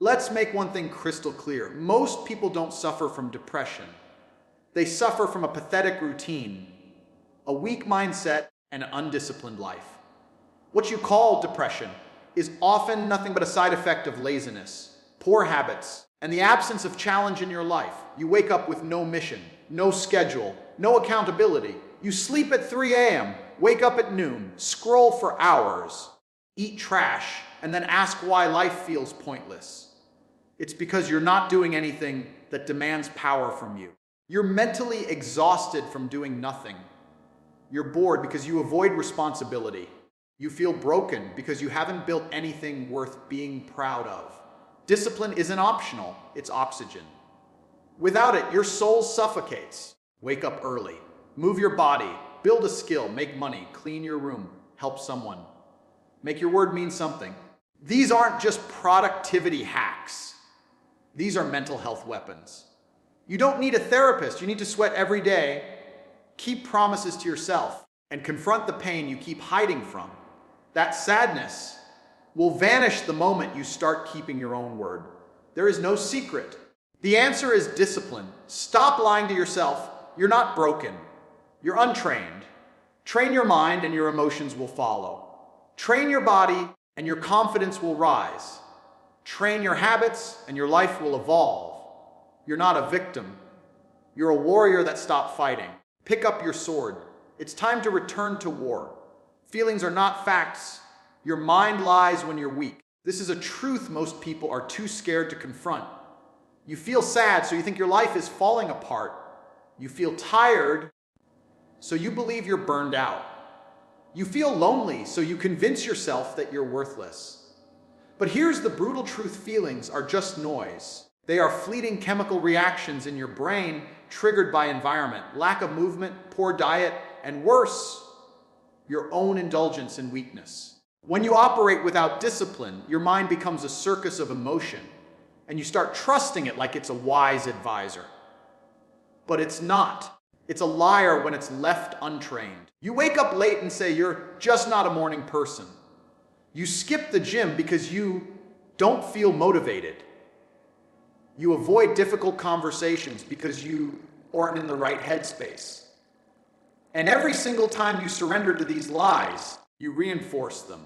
Let's make one thing crystal clear. Most people don't suffer from depression. They suffer from a pathetic routine, a weak mindset, and an undisciplined life. What you call depression is often nothing but a side effect of laziness, poor habits, and the absence of challenge in your life. You wake up with no mission, no schedule, no accountability. You sleep at 3 a.m., wake up at noon, scroll for hours, eat trash, and then ask why life feels pointless. It's because you're not doing anything that demands power from you. You're mentally exhausted from doing nothing. You're bored because you avoid responsibility. You feel broken because you haven't built anything worth being proud of. Discipline isn't optional, it's oxygen. Without it, your soul suffocates. Wake up early. Move your body. Build a skill. Make money. Clean your room. Help someone. Make your word mean something. These aren't just productivity hacks. These are mental health weapons. You don't need a therapist. You need to sweat every day. Keep promises to yourself and confront the pain you keep hiding from. That sadness will vanish the moment you start keeping your own word. There is no secret. The answer is discipline. Stop lying to yourself. You're not broken. You're untrained. Train your mind and your emotions will follow. Train your body and your confidence will rise. Train your habits and your life will evolve. You're not a victim. You're a warrior that stopped fighting. Pick up your sword. It's time to return to war. Feelings are not facts. Your mind lies when you're weak. This is a truth most people are too scared to confront. You feel sad, so you think your life is falling apart. You feel tired, so you believe you're burned out. You feel lonely, so you convince yourself that you're worthless. But here's the brutal truth: feelings are just noise. They are fleeting chemical reactions in your brain triggered by environment, lack of movement, poor diet, and worse, your own indulgence in weakness. When you operate without discipline, your mind becomes a circus of emotion, and you start trusting it like it's a wise advisor. But it's not. It's a liar when it's left untrained. You wake up late and say you're just not a morning person. You skip the gym because you don't feel motivated. You avoid difficult conversations because you aren't in the right headspace. And every single time you surrender to these lies, you reinforce them.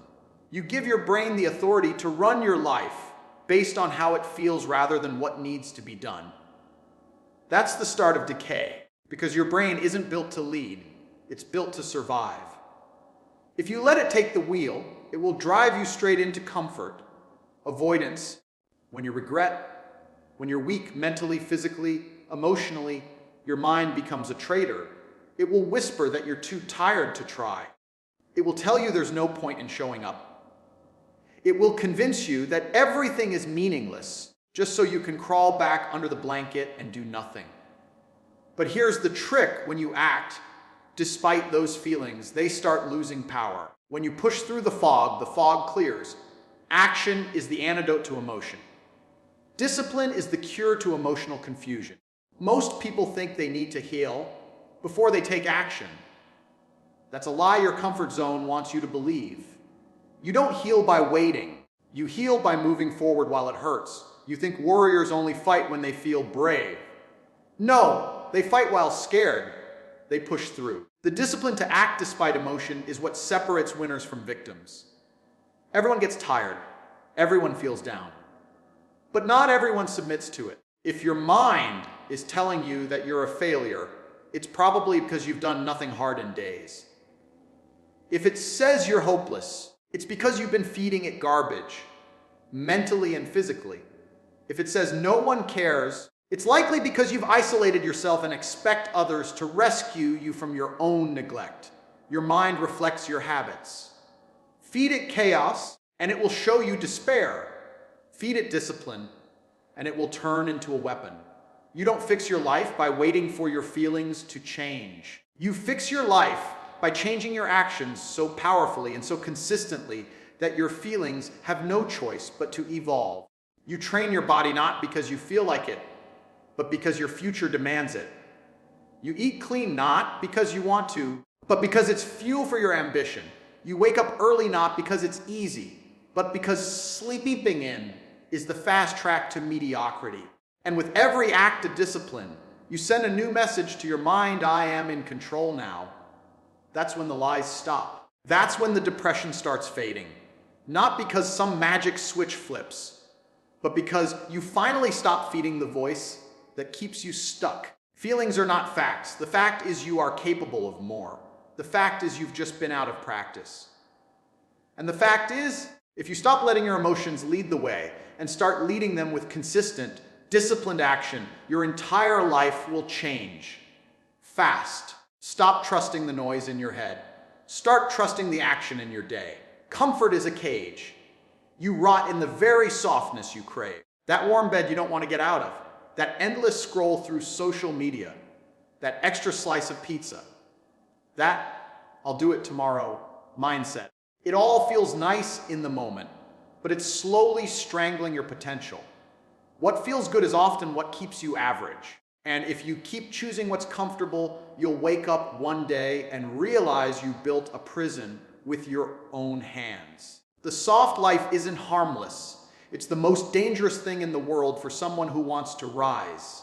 You give your brain the authority to run your life based on how it feels rather than what needs to be done. That's the start of decay, because your brain isn't built to lead, it's built to survive. If you let it take the wheel, it will drive you straight into comfort, avoidance. When you regret, when you're weak mentally, physically, emotionally, your mind becomes a traitor. It will whisper that you're too tired to try. It will tell you there's no point in showing up. It will convince you that everything is meaningless, just so you can crawl back under the blanket and do nothing. But here's the trick: when you act, despite those feelings, they start losing power. When you push through the fog clears. Action is the antidote to emotion. Discipline is the cure to emotional confusion. Most people think they need to heal before they take action. That's a lie your comfort zone wants you to believe. You don't heal by waiting. You heal by moving forward while it hurts. You think warriors only fight when they feel brave. No, they fight while scared. They push through. The discipline to act despite emotion is what separates winners from victims. Everyone gets tired. Everyone feels down. But not everyone submits to it. If your mind is telling you that you're a failure, it's probably because you've done nothing hard in days. If it says you're hopeless, it's because you've been feeding it garbage, mentally and physically. If it says no one cares, it's likely because you've isolated yourself and expect others to rescue you from your own neglect. Your mind reflects your habits. Feed it chaos, and it will show you despair. Feed it discipline, and it will turn into a weapon. You don't fix your life by waiting for your feelings to change. You fix your life by changing your actions so powerfully and so consistently that your feelings have no choice but to evolve. You train your body not because you feel like it, but because your future demands it. You eat clean not because you want to, but because it's fuel for your ambition. You wake up early not because it's easy, but because sleeping in is the fast track to mediocrity. And with every act of discipline, you send a new message to your mind: I am in control now. That's when the lies stop. That's when the depression starts fading. Not because some magic switch flips, but because you finally stop feeding the voice that keeps you stuck. Feelings are not facts. The fact is you are capable of more. The fact is you've just been out of practice. And the fact is, if you stop letting your emotions lead the way and start leading them with consistent, disciplined action, your entire life will change. Fast. Stop trusting the noise in your head. Start trusting the action in your day. Comfort is a cage. You rot in the very softness you crave. That warm bed you don't want to get out of. That endless scroll through social media. That extra slice of pizza. That "I'll do it tomorrow" mindset. It all feels nice in the moment, but it's slowly strangling your potential. What feels good is often what keeps you average. And if you keep choosing what's comfortable, you'll wake up one day and realize you built a prison with your own hands. The soft life isn't harmless. It's the most dangerous thing in the world for someone who wants to rise.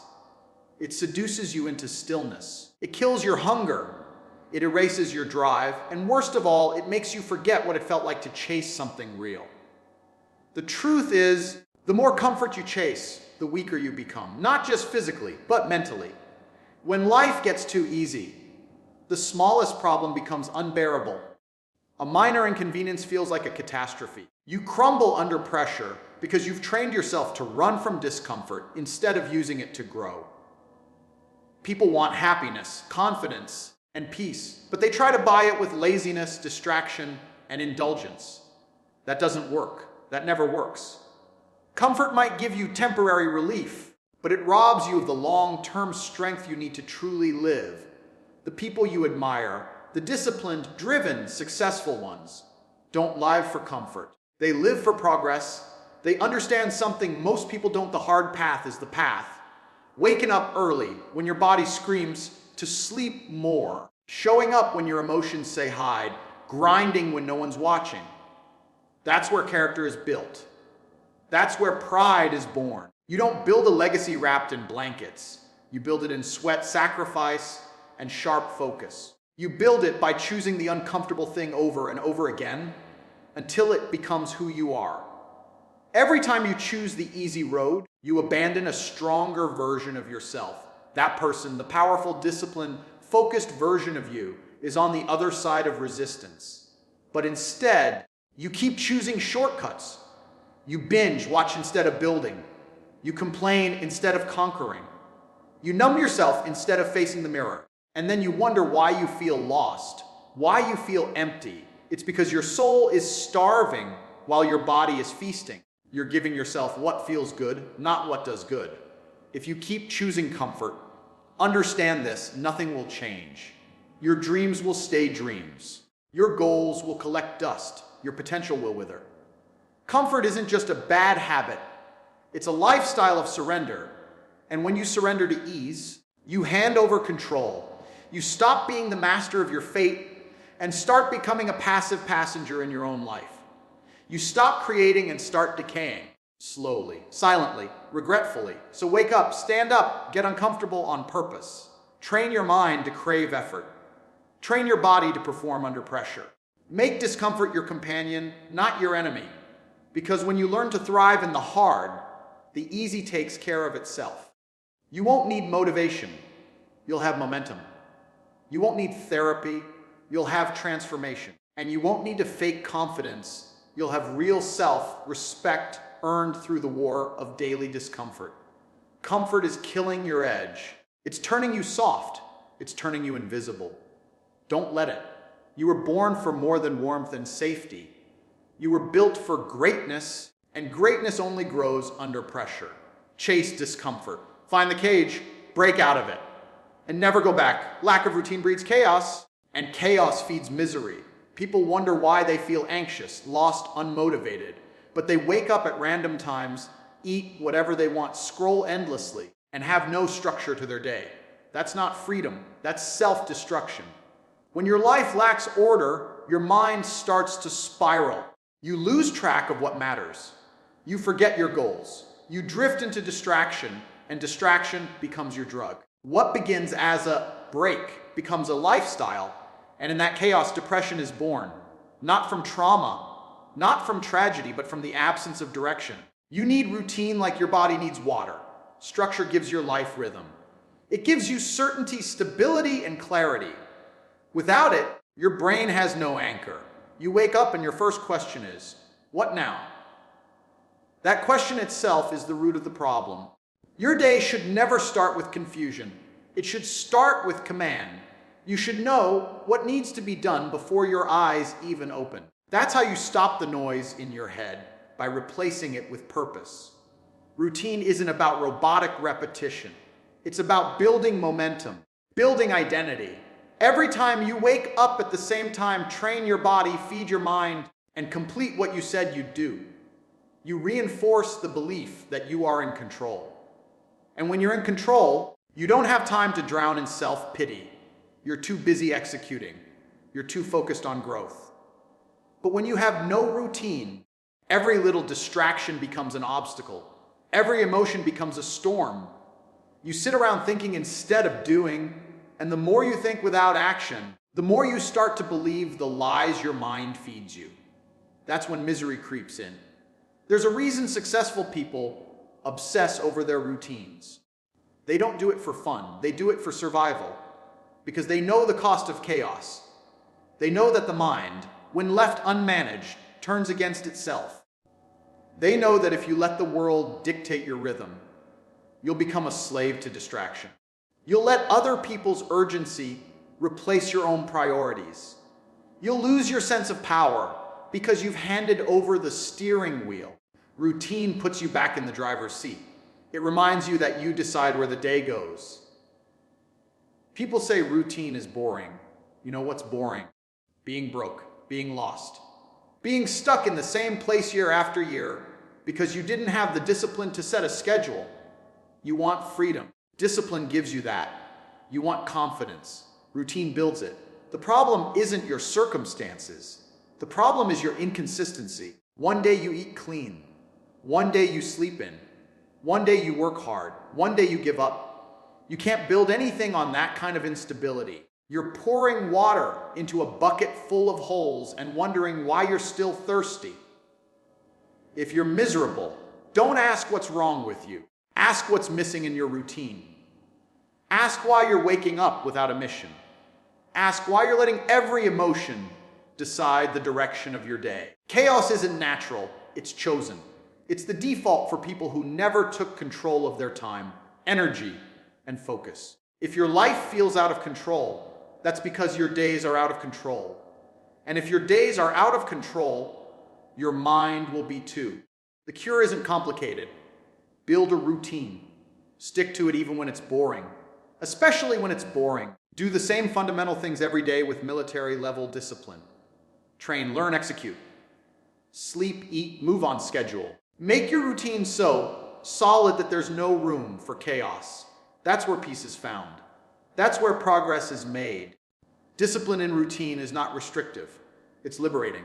It seduces you into stillness. It kills your hunger. It erases your drive. And worst of all, it makes you forget what it felt like to chase something real. The truth is, the more comfort you chase, the weaker you become. Not just physically, but mentally. When life gets too easy, the smallest problem becomes unbearable. A minor inconvenience feels like a catastrophe. You crumble under pressure because you've trained yourself to run from discomfort instead of using it to grow. People want happiness, confidence, and peace, but they try to buy it with laziness, distraction, and indulgence. That doesn't work. That never works. Comfort might give you temporary relief, but it robs you of the long-term strength you need to truly live. The people you admire, the disciplined, driven, successful ones, don't live for comfort. They live for progress. They understand something most people don't. The hard path is the path. Waking up early when your body screams to sleep more. Showing up when your emotions say hide. Grinding when no one's watching. That's where character is built. That's where pride is born. You don't build a legacy wrapped in blankets. You build it in sweat, sacrifice, and sharp focus. You build it by choosing the uncomfortable thing over and over again until it becomes who you are. Every time you choose the easy road, you abandon a stronger version of yourself. That person, the powerful, disciplined, focused version of you, is on the other side of resistance. But instead, you keep choosing shortcuts. You binge, watch instead of building. You complain instead of conquering. You numb yourself instead of facing the mirror. And then you wonder why you feel lost, why you feel empty. It's because your soul is starving while your body is feasting. You're giving yourself what feels good, not what does good. If you keep choosing comfort, understand this: nothing will change. Your dreams will stay dreams. Your goals will collect dust. Your potential will wither. Comfort isn't just a bad habit. It's a lifestyle of surrender. And when you surrender to ease, you hand over control. You stop being the master of your fate and start becoming a passive passenger in your own life. You stop creating and start decaying. Slowly, silently, regretfully. So wake up, stand up, get uncomfortable on purpose. Train your mind to crave effort. Train your body to perform under pressure. Make discomfort your companion, not your enemy. Because when you learn to thrive in the hard, the easy takes care of itself. You won't need motivation. You'll have momentum. You won't need therapy. You'll have transformation. And you won't need to fake confidence. You'll have real self-respect earned through the war of daily discomfort. Comfort is killing your edge. It's turning you soft. It's turning you invisible. Don't let it. You were born for more than warmth and safety. You were built for greatness, and greatness only grows under pressure. Chase discomfort. Find the cage, break out of it, and never go back. Lack of routine breeds chaos, and chaos feeds misery. People wonder why they feel anxious, lost, unmotivated, but they wake up at random times, eat whatever they want, scroll endlessly, and have no structure to their day. That's not freedom, that's self-destruction. When your life lacks order, your mind starts to spiral. You lose track of what matters. You forget your goals. You drift into distraction, and distraction becomes your drug. What begins as a break becomes a lifestyle, and in that chaos, depression is born. Not from trauma, not from tragedy, but from the absence of direction. You need routine like your body needs water. Structure gives your life rhythm. It gives you certainty, stability, and clarity. Without it, your brain has no anchor. You wake up and your first question is, what now? That question itself is the root of the problem. Your day should never start with confusion. It should start with command. You should know what needs to be done before your eyes even open. That's how you stop the noise in your head, by replacing it with purpose. Routine isn't about robotic repetition. It's about building momentum, building identity. Every time you wake up at the same time, train your body, feed your mind, and complete what you said you'd do. You reinforce the belief that you are in control. And when you're in control, you don't have time to drown in self-pity. You're too busy executing. You're too focused on growth. But when you have no routine, every little distraction becomes an obstacle. Every emotion becomes a storm. You sit around thinking instead of doing, and the more you think without action, the more you start to believe the lies your mind feeds you. That's when misery creeps in. There's a reason successful people obsess over their routines. They don't do it for fun. They do it for survival, because they know the cost of chaos. They know that the mind, when left unmanaged, turns against itself. They know that if you let the world dictate your rhythm, you'll become a slave to distraction. You'll let other people's urgency replace your own priorities. You'll lose your sense of power because you've handed over the steering wheel. Routine puts you back in the driver's seat. It reminds you that you decide where the day goes. People say routine is boring. You know what's boring? Being broke, being lost, being stuck in the same place year after year because you didn't have the discipline to set a schedule. You want freedom. Discipline gives you that. You want confidence. Routine builds it. The problem isn't your circumstances. The problem is your inconsistency. One day you eat clean. One day you sleep in. One day you work hard. One day you give up. You can't build anything on that kind of instability. You're pouring water into a bucket full of holes and wondering why you're still thirsty. If you're miserable, don't ask what's wrong with you. Ask what's missing in your routine. Ask why you're waking up without a mission. Ask why you're letting every emotion decide the direction of your day. Chaos isn't natural, it's chosen. It's the default for people who never took control of their time, energy, and focus. If your life feels out of control, that's because your days are out of control. And if your days are out of control, your mind will be too. The cure isn't complicated. Build a routine. Stick to it even when it's boring. Especially when it's boring. Do the same fundamental things every day with military-level discipline. Train, learn, execute. Sleep, eat, move on schedule. Make your routine so solid that there's no room for chaos. That's where peace is found. That's where progress is made. Discipline and routine is not restrictive. It's liberating.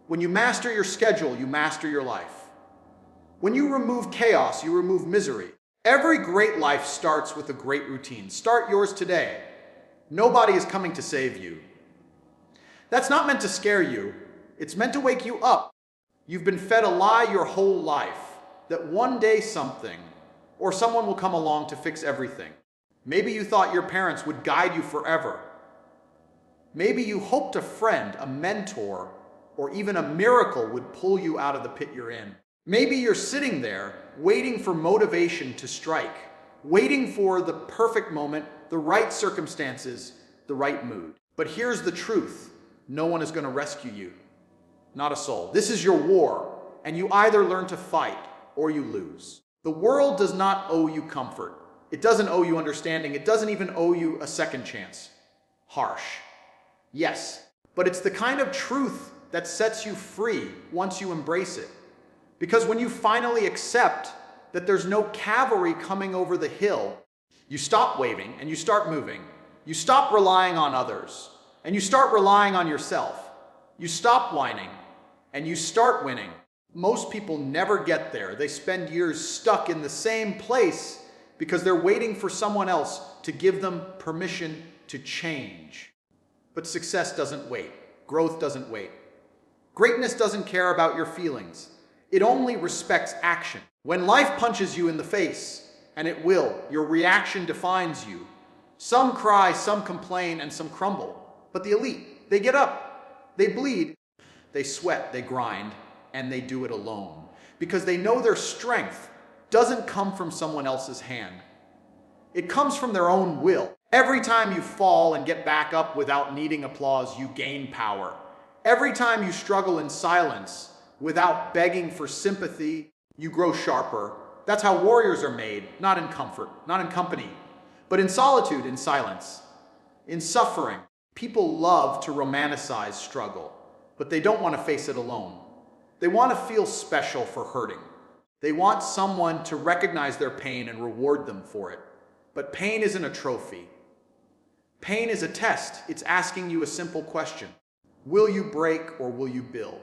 When you master your schedule, you master your life. When you remove chaos, you remove misery. Every great life starts with a great routine. Start yours today. Nobody is coming to save you. That's not meant to scare you. It's meant to wake you up. You've been fed a lie your whole life, that one day something or someone will come along to fix everything. Maybe you thought your parents would guide you forever. Maybe you hoped a friend, a mentor, or even a miracle would pull you out of the pit you're in. Maybe you're sitting there waiting for motivation to strike, waiting for the perfect moment, the right circumstances, the right mood. But here's the truth. No one is going to rescue you. Not a soul. This is your war, and you either learn to fight or you lose. The world does not owe you comfort. It doesn't owe you understanding. It doesn't even owe you a second chance. Harsh. Yes, but it's the kind of truth that sets you free once you embrace it. Because when you finally accept that there's no cavalry coming over the hill, you stop waving and you start moving. You stop relying on others and you start relying on yourself. You stop whining and you start winning. Most people never get there. They spend years stuck in the same place because they're waiting for someone else to give them permission to change. But success doesn't wait. Growth doesn't wait. Greatness doesn't care about your feelings. It only respects action. When life punches you in the face, and it will, your reaction defines you. Some cry, some complain, and some crumble. But the elite, they get up, they bleed, they sweat, they grind, and they do it alone. Because they know their strength doesn't come from someone else's hand. It comes from their own will. Every time you fall and get back up without needing applause, you gain power. Every time you struggle in silence without begging for sympathy, you grow sharper. That's how warriors are made, not in comfort, not in company, but in solitude, in silence, in suffering. People love to romanticize struggle, but they don't want to face it alone. They want to feel special for hurting. They want someone to recognize their pain and reward them for it. But pain isn't a trophy. Pain is a test. It's asking you a simple question. Will you break or will you build?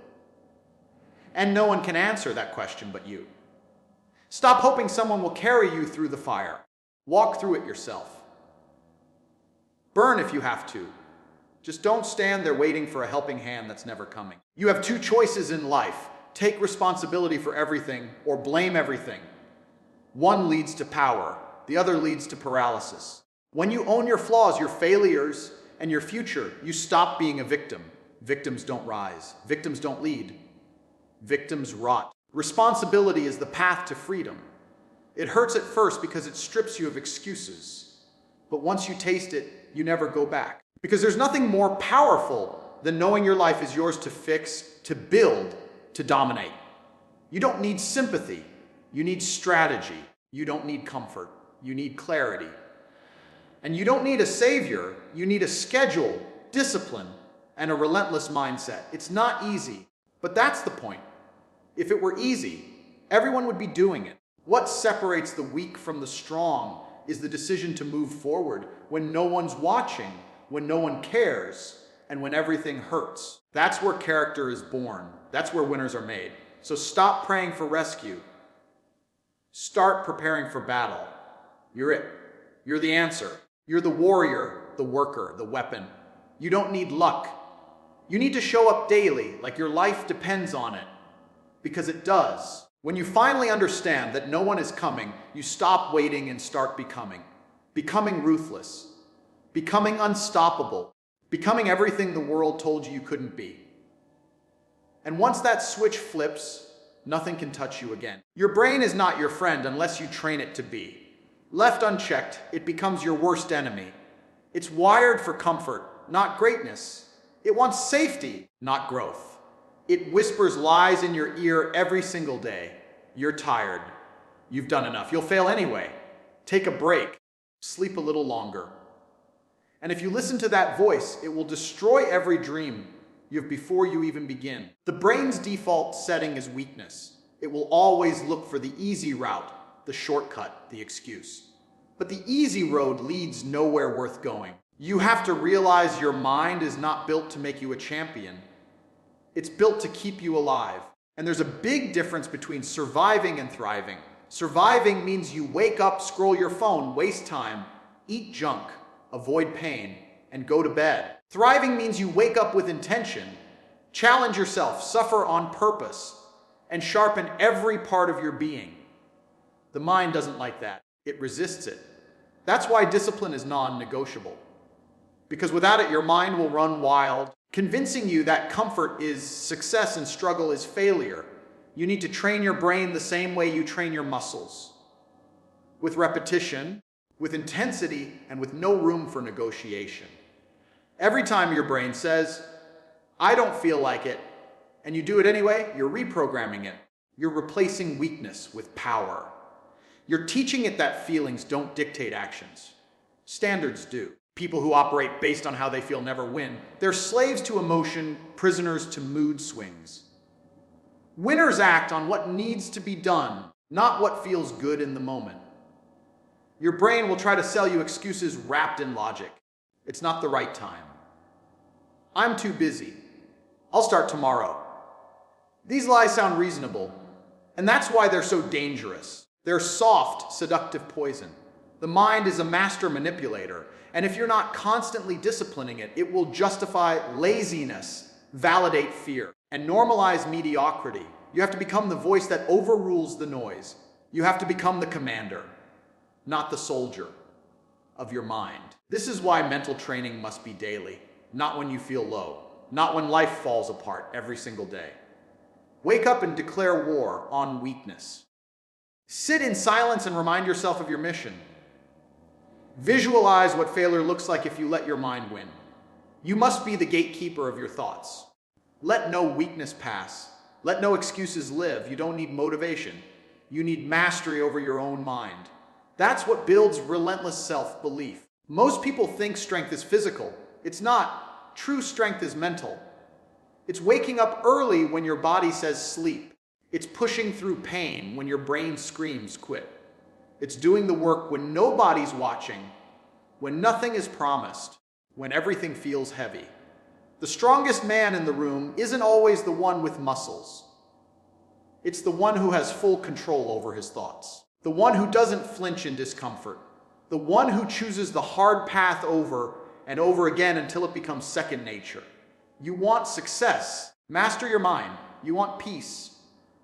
And no one can answer that question but you. Stop hoping someone will carry you through the fire. Walk through it yourself. Burn if you have to. Just don't stand there waiting for a helping hand that's never coming. You have two choices in life. Take responsibility for everything or blame everything. One leads to power. The other leads to paralysis. When you own your flaws, your failures, and your future, you stop being a victim. Victims don't rise. Victims don't lead. Victims rot. Responsibility is the path to freedom. It hurts at first because it strips you of excuses. But once you taste it, you never go back. Because there's nothing more powerful than knowing your life is yours to fix, to build, to dominate. You don't need sympathy. You need strategy. You don't need comfort. You need clarity. And you don't need a savior. You need a schedule, discipline, and a relentless mindset. It's not easy, but that's the point. If it were easy, everyone would be doing it. What separates the weak from the strong is the decision to move forward when no one's watching, when no one cares, and when everything hurts. That's where character is born. That's where winners are made. So stop praying for rescue. Start preparing for battle. You're it. You're the answer. You're the warrior, the worker, the weapon. You don't need luck. You need to show up daily like your life depends on it. Because it does. When you finally understand that no one is coming, you stop waiting and start becoming. Becoming ruthless. Becoming unstoppable. Becoming everything the world told you you couldn't be. And once that switch flips, nothing can touch you again. Your brain is not your friend unless you train it to be. Left unchecked, it becomes your worst enemy. It's wired for comfort, not greatness. It wants safety, not growth. It whispers lies in your ear every single day. You're tired. You've done enough. You'll fail anyway. Take a break. Sleep a little longer. And if you listen to that voice, it will destroy every dream you have before you even begin. The brain's default setting is weakness. It will always look for the easy route, the shortcut, the excuse. But the easy road leads nowhere worth going. You have to realize your mind is not built to make you a champion. It's built to keep you alive. And there's a big difference between surviving and thriving. Surviving means you wake up, scroll your phone, waste time, eat junk, avoid pain, and go to bed. Thriving means you wake up with intention, challenge yourself, suffer on purpose, and sharpen every part of your being. The mind doesn't like that. It resists it. That's why discipline is non-negotiable. Because without it, your mind will run wild, convincing you that comfort is success and struggle is failure. You need to train your brain the same way you train your muscles. With repetition, with intensity, and with no room for negotiation. Every time your brain says, I don't feel like it, and you do it anyway, you're reprogramming it. You're replacing weakness with power. You're teaching it that feelings don't dictate actions. Standards do. People who operate based on how they feel never win. They're slaves to emotion, prisoners to mood swings. Winners act on what needs to be done, not what feels good in the moment. Your brain will try to sell you excuses wrapped in logic. It's not the right time. I'm too busy. I'll start tomorrow. These lies sound reasonable, and that's why they're so dangerous. They're soft, seductive poison. The mind is a master manipulator, and if you're not constantly disciplining it, it will justify laziness, validate fear, and normalize mediocrity. You have to become the voice that overrules the noise. You have to become the commander, not the soldier of your mind. This is why mental training must be daily, not when you feel low, not when life falls apart every single day. Wake up and declare war on weakness. Sit in silence and remind yourself of your mission. Visualize what failure looks like if you let your mind win. You must be the gatekeeper of your thoughts. Let no weakness pass. Let no excuses live. You don't need motivation. You need mastery over your own mind. That's what builds relentless self-belief. Most people think strength is physical. It's not. True strength is mental. It's waking up early when your body says sleep. It's pushing through pain when your brain screams quit. It's doing the work when nobody's watching, when nothing is promised, when everything feels heavy. The strongest man in the room isn't always the one with muscles. It's the one who has full control over his thoughts. The one who doesn't flinch in discomfort. The one who chooses the hard path over and over again until it becomes second nature. You want success. Master your mind. You want peace.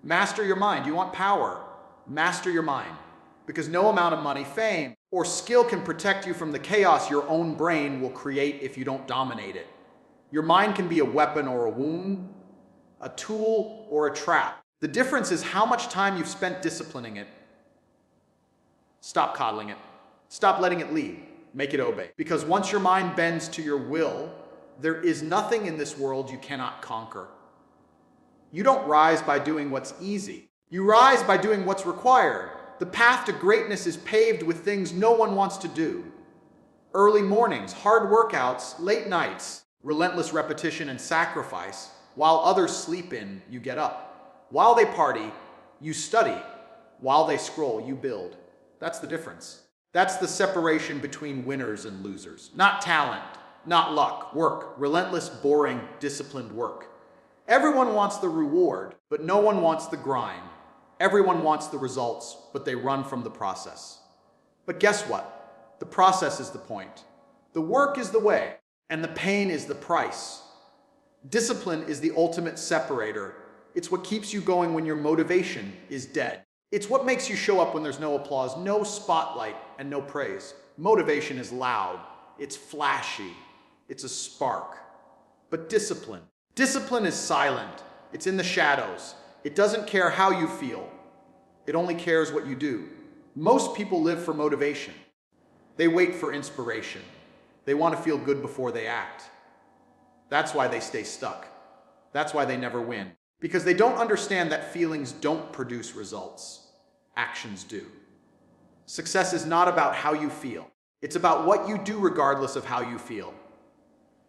Master your mind. You want power. Master your mind. Because no amount of money, fame, or skill can protect you from the chaos your own brain will create if you don't dominate it. Your mind can be a weapon or a wound, a tool or a trap. The difference is how much time you've spent disciplining it. Stop coddling it. Stop letting it lead. Make it obey. Because once your mind bends to your will, there is nothing in this world you cannot conquer. You don't rise by doing what's easy. You rise by doing what's required. The path to greatness is paved with things no one wants to do. Early mornings, hard workouts, late nights, relentless repetition and sacrifice. While others sleep in, you get up. While they party, you study. While they scroll, you build. That's the difference. That's the separation between winners and losers. Not talent, not luck, work, relentless, boring, disciplined work. Everyone wants the reward, but no one wants the grind. Everyone wants the results, but they run from the process. But guess what? The process is the point. The work is the way, and the pain is the price. Discipline is the ultimate separator. It's what keeps you going when your motivation is dead. It's what makes you show up when there's no applause, no spotlight, and no praise. Motivation is loud. It's flashy. It's a spark. But discipline is silent. It's in the shadows. It doesn't care how you feel. It only cares what you do. Most people live for motivation. They wait for inspiration. They want to feel good before they act. That's why they stay stuck. That's why they never win. Because they don't understand that feelings don't produce results. Actions do. Success is not about how you feel. It's about what you do regardless of how you feel.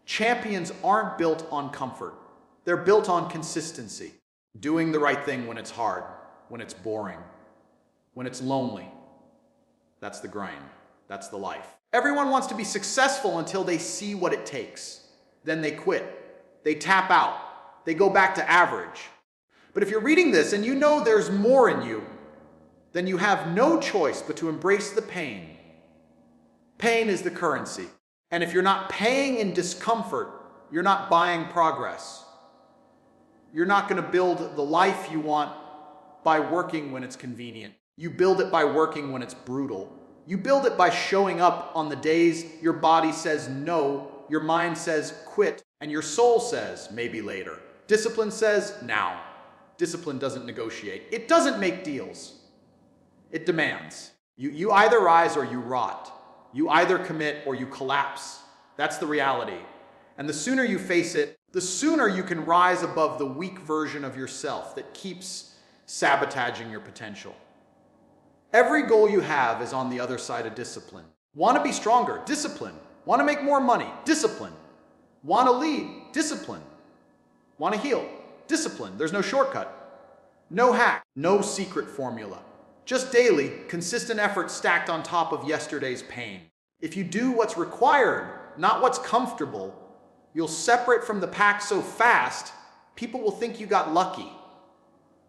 Champions aren't built on comfort. They're built on consistency. Doing the right thing when it's hard, when it's boring, when it's lonely. That's the grind. That's the life. Everyone wants to be successful until they see what it takes. Then they quit. They tap out. They go back to average. But if you're reading this and you know there's more in you, then you have no choice but to embrace the pain. Pain is the currency. And if you're not paying in discomfort, you're not buying progress. You're not going to build the life you want by working when it's convenient. You build it by working when it's brutal. You build it by showing up on the days your body says no, your mind says quit, and your soul says maybe later. Discipline says now. Discipline doesn't negotiate. It doesn't make deals. It demands. You either rise or you rot. You either commit or you collapse. That's the reality. And the sooner you face it, the sooner you can rise above the weak version of yourself that keeps sabotaging your potential. Every goal you have is on the other side of discipline. Want to be stronger? Discipline. Want to make more money? Discipline. Want to lead? Discipline. Want to heal? Discipline. There's no shortcut. No hack. No secret formula. Just daily, consistent effort stacked on top of yesterday's pain. If you do what's required, not what's comfortable, you'll separate from the pack so fast, people will think you got lucky.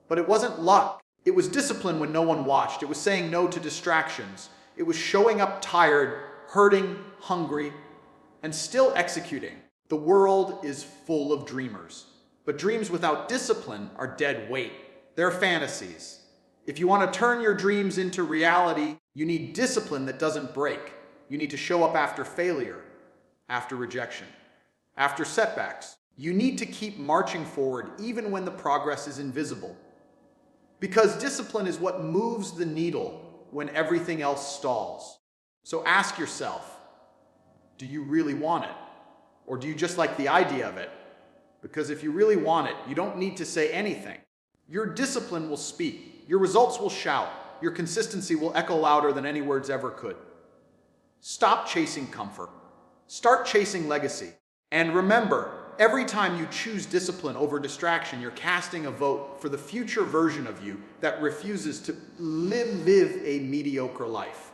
But it wasn't luck. It was discipline when no one watched. It was saying no to distractions. It was showing up tired, hurting, hungry, and still executing. The world is full of dreamers. But dreams without discipline are dead weight. They're fantasies. If you want to turn your dreams into reality, you need discipline that doesn't break. You need to show up after failure, after rejection, after setbacks. You need to keep marching forward even when the progress is invisible. Because discipline is what moves the needle when everything else stalls. So ask yourself, do you really want it? Or do you just like the idea of it? Because if you really want it, you don't need to say anything. Your discipline will speak. Your results will shout. Your consistency will echo louder than any words ever could. Stop chasing comfort. Start chasing legacy. And remember, every time you choose discipline over distraction, you're casting a vote for the future version of you that refuses to live a mediocre life.